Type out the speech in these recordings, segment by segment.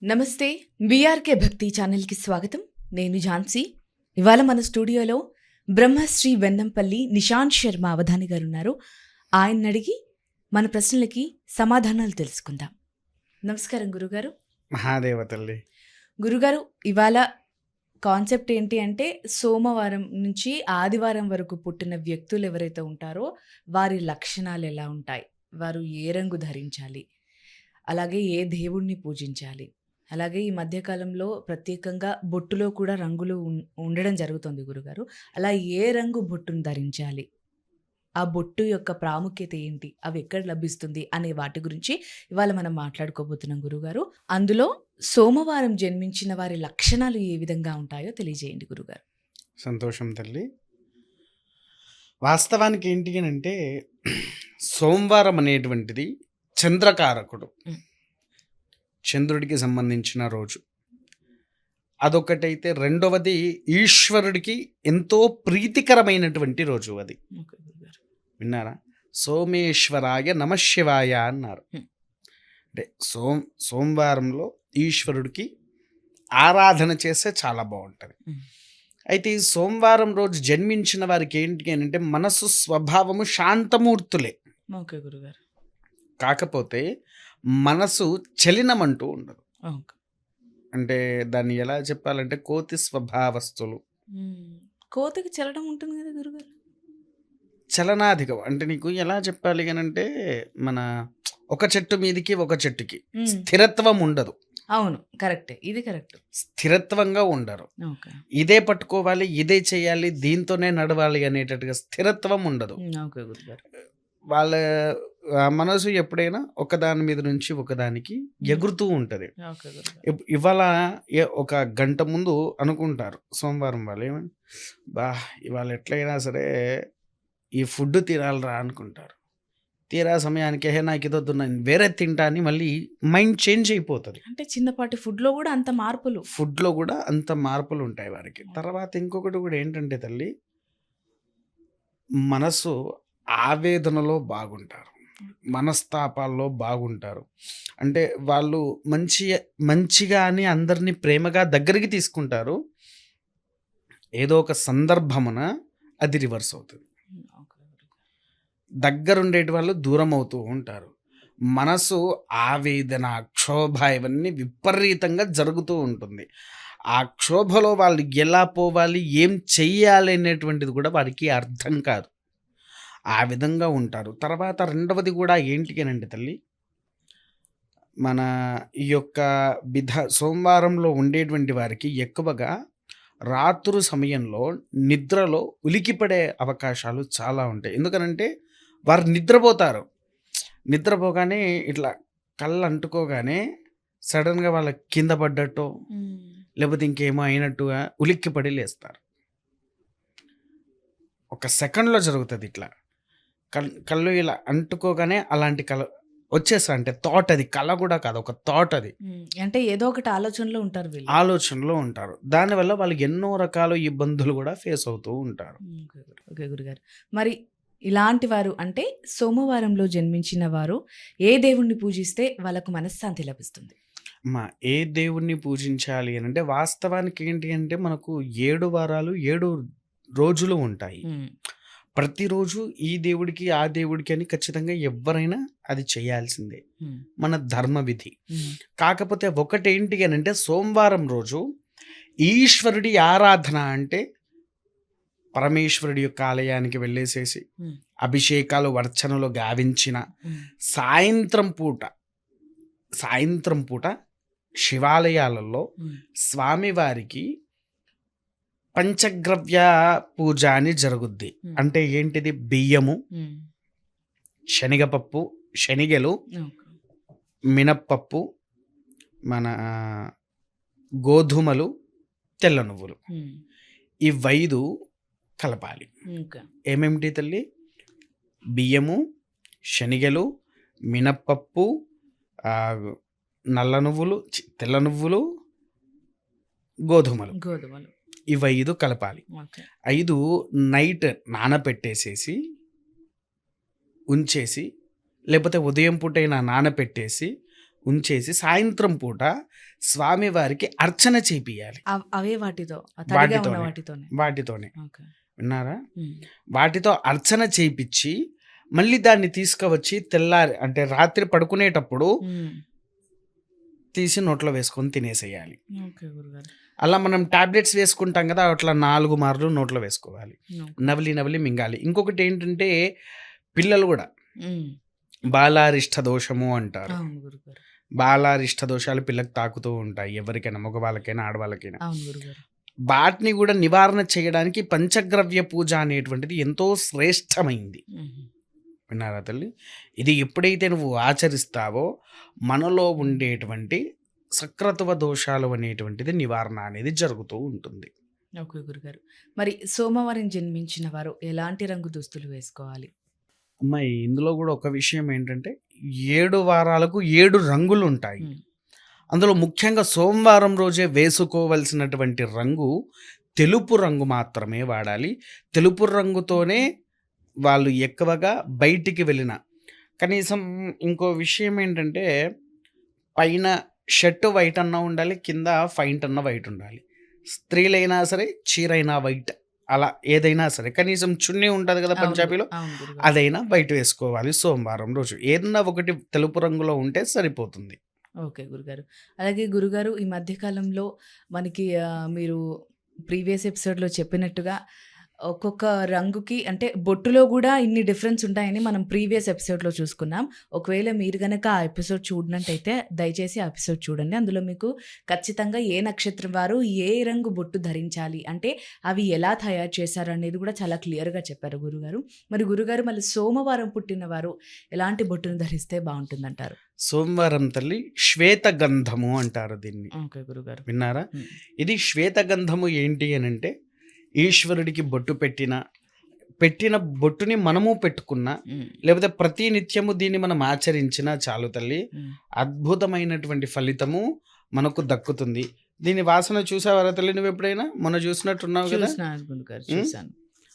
నమస్తే. బీఆర్‌కే భక్తి ఛానల్‌కి స్వాగతం. నేను ఝాన్సీ. ఇవాళ మన స్టూడియోలో బ్రహ్మశ్రీ వెన్నంపల్లి నిశాంత్ శర్మ అవధాని గారున్నారు. ఆయన్నడిగి మన ప్రశ్నలకి సమాధానాలు తెలుసుకుందాం. నమస్కారం గురుగారు. మహాదేవ తల్లి. గురుగారు, ఇవాళ కాన్సెప్ట్ ఏంటి అంటే సోమవారం నుంచి ఆదివారం వరకు పుట్టిన వ్యక్తులు ఎవరైతే ఉంటారో వారి లక్షణాలు ఎలా ఉంటాయి? వారు ఏ రంగు ధరించాలి? అలాగే ఏ దేవుణ్ణి పూజించాలి? అలాగే ఈ మధ్యకాలంలో ప్రత్యేకంగా బొట్టులో కూడా రంగులు ఉండడం జరుగుతుంది గురుగారు. అలా ఏ రంగు బొట్టును ధరించాలి? ఆ బొట్టు యొక్క ప్రాముఖ్యత ఏంటి? అవి ఎక్కడ లభిస్తుంది? అనే వాటి గురించి ఇవాళ మనం మాట్లాడుకోబోతున్నాం గురుగారు. అందులో సోమవారం జన్మించిన వారి లక్షణాలు ఏ విధంగా ఉంటాయో తెలియజేయండి గురుగారు. సంతోషం తల్లి. వాస్తవానికి ఏంటి అని అంటే సోమవారం అనేటువంటిది చంద్రకారకుడు, చంద్రుడికి సంబంధించిన రోజు. అదొకటైతే రెండవది ఈశ్వరుడికి ఎంతో ప్రీతికరమైనటువంటి రోజు అది. విన్నారా? సోమేశ్వరాయ నమశివాయ అన్నారు. అంటే సోమవారంలో ఈశ్వరుడికి ఆరాధన చేస్తే చాలా బాగుంటుంది. అయితే ఈ సోమవారం రోజు జన్మించిన వారికి ఏంటి అని అంటే మనసు స్వభావము శాంతమూర్తులే. ఓకే గురుగారు. కాకపోతే మనసు చలినమంటూ ఉండదు. అంటే దాన్ని ఎలా చెప్పాలంటే కోతి స్వభావస్తులు. కోతికి చలనం ఉంటుంది కదా గురుగారు. చలనాధికం అంటే నీకు ఎలా చెప్పాలి అని అంటే మన ఒక చెట్టు మీదకి ఒక చెట్టుకి స్థిరత్వం ఉండదు. అవును, కరెక్టే. ఇది కరెక్ట్. స్థిరత్వంగా ఉండరు. ఇదే పట్టుకోవాలి, ఇదే చేయాలి, దీంతోనే నడవాలి అనేటట్టుగా స్థిరత్వం ఉండదు. వాళ్ళ మనసు ఎప్పుడైనా ఒకదాని మీద నుంచి ఒకదానికి ఎగురుతూ ఉంటుంది. ఇవాళ ఒక గంట ముందు అనుకుంటారు సోమవారం వాళ్ళు ఏమని, ఇవాళ ఎట్లయినా సరే ఈ ఫుడ్ తినాలరా అనుకుంటారు. తీరా సమయానికి నాకు ఇదొద్దు, నేను వేరే తింటా అని మళ్ళీ మైండ్ చేంజ్ అయిపోతుంది. అంటే చిన్నపాటి ఫుడ్లో కూడా అంత మార్పులు ఉంటాయి వారికి. తర్వాత ఇంకొకటి కూడా ఏంటంటే తల్లి, మనసు ఆవేదనలో బాగుంటారు, మనస్తాపాల్లో బాగుంటారు. అంటే వాళ్ళు మంచిగా అని అందరినీ ప్రేమగా దగ్గరికి తీసుకుంటారు. ఏదో ఒక సందర్భమున అది రివర్స్ అవుతుంది. దగ్గరుండేటి వాళ్ళు దూరం అవుతూ ఉంటారు. మనసు ఆవేదన, క్షోభ ఇవన్నీ విపరీతంగా జరుగుతూ ఉంటుంది. ఆ క్షోభలో వాళ్ళు ఎలా పోవాలి, ఏం చెయ్యాలి అనేటువంటిది కూడా వారికి అర్థం కాదు. ఆ విధంగా ఉంటారు. తర్వాత రెండవది కూడా ఏంటి అనండి తల్లి, మన ఈ యొక్క సోమవారంలో ఉండేటువంటి వారికి ఎక్కువగా రాత్రి సమయంలో నిద్రలో ఉలికిపడే అవకాశాలు చాలా ఉంటాయి. ఎందుకనంటే వారు నిద్రపోగానే ఇట్లా కళ్ళు అంటుకోగానే సడన్గా వాళ్ళ కింద పడ్డట్టు లేకపోతే ఇంకేమో అయినట్టుగా ఉలిక్కిపడి లేస్తారు. ఒక సెకండ్లో జరుగుతుంది ఇట్లా. కళ్ళు ఇలా అంటుకోగానే అలాంటి కళ వచ్చేస్తా, అంటే థాట్, అది కళ కూడా కాదు, ఒక థాట్. అది అంటే ఏదో ఒకటి ఆలోచనలో ఉంటారు. దానివల్ల వాళ్ళకి ఎన్నో రకాల ఇబ్బందులు కూడా ఫేస్ అవుతూ ఉంటారు. ఓకే గురుగారు. మరి ఇలాంటి వారు అంటే సోమవారంలో జన్మించిన వారు ఏ దేవుణ్ణి పూజిస్తే వాళ్ళకు మనశ్శాంతి లభిస్తుంది? ఏ దేవుణ్ణి పూజించాలి అని అంటే వాస్తవానికి ఏంటి అంటే మనకు 7 వారాలు 7 రోజులు ఉంటాయి. ప్రతిరోజు ఈ దేవుడికి ఆ దేవుడికి అని ఖచ్చితంగా ఎవరైనా అది చేయాల్సిందే, మన ధర్మ విధి. కాకపోతే ఒకటేంటి అని అంటే సోమవారం రోజు ఈశ్వరుడి ఆరాధన అంటే పరమేశ్వరుడి యొక్క ఆలయానికి వెళ్ళేసేసి అభిషేకాలు వర్చనలు గావించిన సాయంత్రం పూట శివాలయాలలో స్వామివారికి పంచగ్రవ్య పూజ అని జరుగుద్ది. అంటే ఏంటిది? బియ్యము, శనగపప్పు, శనగలు, మినప్పప్పు, మన గోధుమలు, తెల్ల నువ్వులు, ఈ 5 కలపాలి. ఏమేమిటి తల్లి? బియ్యము, శనగలు, మినప్పప్పు, నల్ల నువ్వులు, తెల్ల నువ్వులు, గోధుమలు, ఈ 5 కలపాలి. 5 నైట్ నానపెట్టేసేసి ఉంచేసి, లేకపోతే ఉదయం పూటైనా నానపెట్టేసి ఉంచేసి సాయంత్రం పూట స్వామివారికి అర్చన చేపియాలి. అవే వాటితో తడిగా ఉన్న వాటితోనే వాటితోనే. వాటితోనే ఓకే. విన్నారా? ఉమ్. వాటితో అర్చన చేపిచ్చి మళ్ళీ దాన్ని తీసుకువచ్చి తెల్లారి అంటే రాత్రి పడుకునేటప్పుడు ఉమ్. తీసి నోట్లో వేసుకొని తినేసేయాలి. ఓకే గురుగారు. అలా మనం టాబ్లెట్స్ వేసుకుంటాం కదా, అట్లా 4 మార్లు నోట్లో వేసుకోవాలి. ఓకే. నవలి నవలి మింగాలి. ఇంకొకటి ఏంటంటే పిల్లలు కూడా ఉమ్. బాలారిష్ట దోషము అంటారు. అవును గురుగారు. బాలారిష్ట దోషాలు పిల్లకి తాకుతూ ఉంటాయి, ఎవరికైనా, మగవాళ్ళకైనా ఆడవాళ్ళకైనా. అవును గురుగారు. వాటిని కూడా నివారణ చేయడానికి పంచగ్రవ్య పూజ అనేటువంటిది ఎంతో శ్రేష్టమైంది. ఉమ్. విన్నారా తల్లి? ఇది ఎప్పుడైతే నువ్వు ఆచరిస్తావో మనలో ఉండేటువంటి సక్రతువ దోషాలు అనేటువంటిది నివారణ అనేది జరుగుతూ ఉంటుంది. ఓకే గురుగారు. మరి సోమవారం జన్మించిన వారు ఎలాంటి రంగు దుస్తులు వేసుకోవాలి? అమ్మాయి, ఇందులో కూడా ఒక విషయం ఏంటంటే 7 వారాలకు 7 రంగులు ఉంటాయి. ఉమ్. అందులో ముఖ్యంగా సోమవారం రోజే వేసుకోవలసినటువంటి రంగు తెలుపు రంగు మాత్రమే వాడాలి. తెలుపు రంగుతోనే వాళ్ళు ఎక్కువగా బయటికి వెళ్ళిన, కనీసం ఇంకో విషయం ఏంటంటే పైన షర్టు వైట్ అన్న ఉండాలి, కింద ఫైంట్ అన్న వైట్ ఉండాలి. స్త్రీలైనా సరే చీరైనా వైట్, అలా ఏదైనా సరే కనీసం చున్నీ ఉంటుంది కదా అవును పంజాబీలో, అవును గురుగారు. అదైనా వైట్ వేసుకోవాలి సోమవారం రోజు. ఏదన్నా ఒకటి తెలుపు రంగులో ఉంటే సరిపోతుంది. ఓకే గురుగారు. అలాగే గురుగారు, ఈ మధ్య కాలంలో మనకి మీరు ప్రీవియస్ ఎపిసోడ్‌లో చెప్పినట్టుగా ఒక్కొక్క రంగుకి అంటే బొట్టులో గూడా ఇన్ని డిఫరెన్స్ ఉంటాయని మనం ప్రీవియస్ ఎపిసోడ్‌లో చూసుకున్నాం. ఒకవేళ మీరు గనక ఆ ఎపిసోడ్ చూడనట్టయితే దయచేసి ఆ ఎపిసోడ్ చూడండి. అందులో మీకు ఖచ్చితంగా ఏ నక్షత్రం వారు ఏ రంగు బొట్టు ధరించాలి, అంటే అవి ఎలా తయారు చేశారు అనేది కూడా చాలా క్లియర్‌గా చెప్పారు గురుగారు. మరి గురుగారు, మళ్ళీ సోమవారం పుట్టిన వారు ఎలాంటి బొట్టును ధరిస్తే బావుంటుందంటారు? సోమవారం తల్లి శ్వేతగంధము అంటారు దీన్ని. ఓకే గురుగారు. విన్నారా? హ్మ్. ఇది శ్వేతగంధము ఏంటి అని అంటే, ఈశ్వరుడికి బొట్టు పెట్టిన బొట్టుని మనము పెట్టుకున్నా, హ్మ్. లేకపోతే ప్రతి నిత్యము దీన్ని మనం ఆచరించినా చాలు తల్లి, హ్మ్. అద్భుతమైనటువంటి ఫలితము మనకు దక్కుతుంది. దీని వాసన చూసావరా తల్లి నువ్వు ఎప్పుడైనా? మొన్న చూసినట్టున్నావు కదా. చూసినాను గురుగారు. ఉమ్, చూసాను.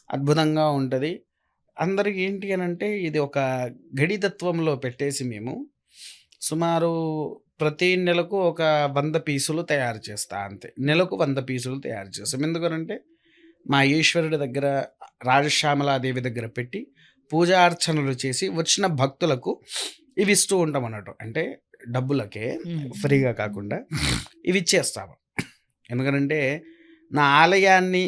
అద్భుతంగా ఉంటుంది. అందరికి ఏంటి అని అంటే ఇది ఒక గడితత్వంలో పెట్టేసి మేము సుమారు ప్రతి నెలకు ఒక 100 పీసులు తయారు చేస్తా, అంతే. నెలకు 100 పీసులు తయారు చేస్తాం. ఎందుకనంటే మా ఈశ్వరుడి దగ్గర, రాజశ్యామలాదేవి దగ్గర పెట్టి పూజా అర్చనలు చేసి వచ్చిన భక్తులకు ఇవి ఇస్తూ ఉంటాం అన్నట్టు. అంటే డబ్బులకే, హ్మ్. ఫ్రీగా కాకుండా ఇవి ఇచ్చేస్తాము. ఎందుకనంటే నా ఆలయాన్ని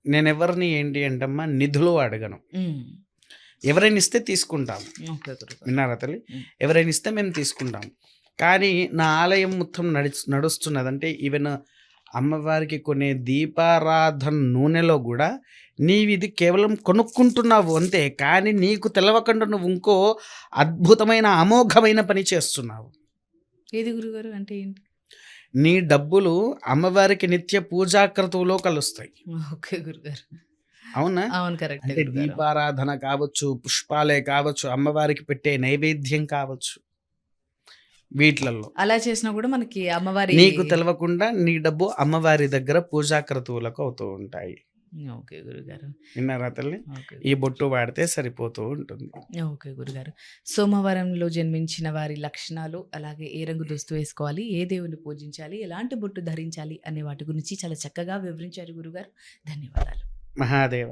నేను ఎవరిని ఏంటి అంటమ్మా నిధులు అడగను. హ్మ్. ఎవరైనా ఇస్తే తీసుకుంటాము. ఓకే గురుగారు. విన్నారా తల్లి? హ్మ్. ఎవరైనా ఇస్తే మేము తీసుకుంటాం. కానీ నా ఆలయం మొత్తం నడుస్తున్నదంటే ఈవెన్ అమ్మవారికి కొనే దీపారాధన నూనెలో కూడా నీవిది కేవలం కొనుక్కుంటున్నావు అంతే, కానీ నీకు తెలవకుండా నువ్వు ఇంకో అద్భుతమైన అమోఘమైన పని చేస్తున్నావు. ఏది గురుగారు? అంటే ఏంటి? నీ డబ్బులు అమ్మవారికి నిత్య పూజాక్రతువులో కలుస్తాయి. ఓకే గురుగారు. అవునా? అవును. కరెక్టే అంటే గురుగారు. దీపారాధన కావచ్చు, పుష్పాలే కావచ్చు, అమ్మవారికి పెట్టే నైవేద్యం కావచ్చు, వీటిలలో అలా చేసినా కూడా మనకి అమ్మవారి నీకు తెలవకుండా నీ డబ్బు అమ్మవారి దగ్గర పూజాక్రతువులకు అవుతూ ఉంటాయి. ఓకే గురుగారు. విన్నారా తల్లి? ఓకే. ఈ బొట్టు వాడితే సరిపోతూ ఉంటుంది. ఓకే గురుగారు. సోమవారంలో జన్మించిన వారి లక్షణాలు, అలాగే ఏ రంగు దుస్తు వేసుకోవాలి, ఏ దేవుని పూజించాలి, ఎలాంటి బొట్టు ధరించాలి అనే వాటి గురించి చాలా చక్కగా వివరించారు గురుగారు. ధన్యవాదాలు. మహాదేవ.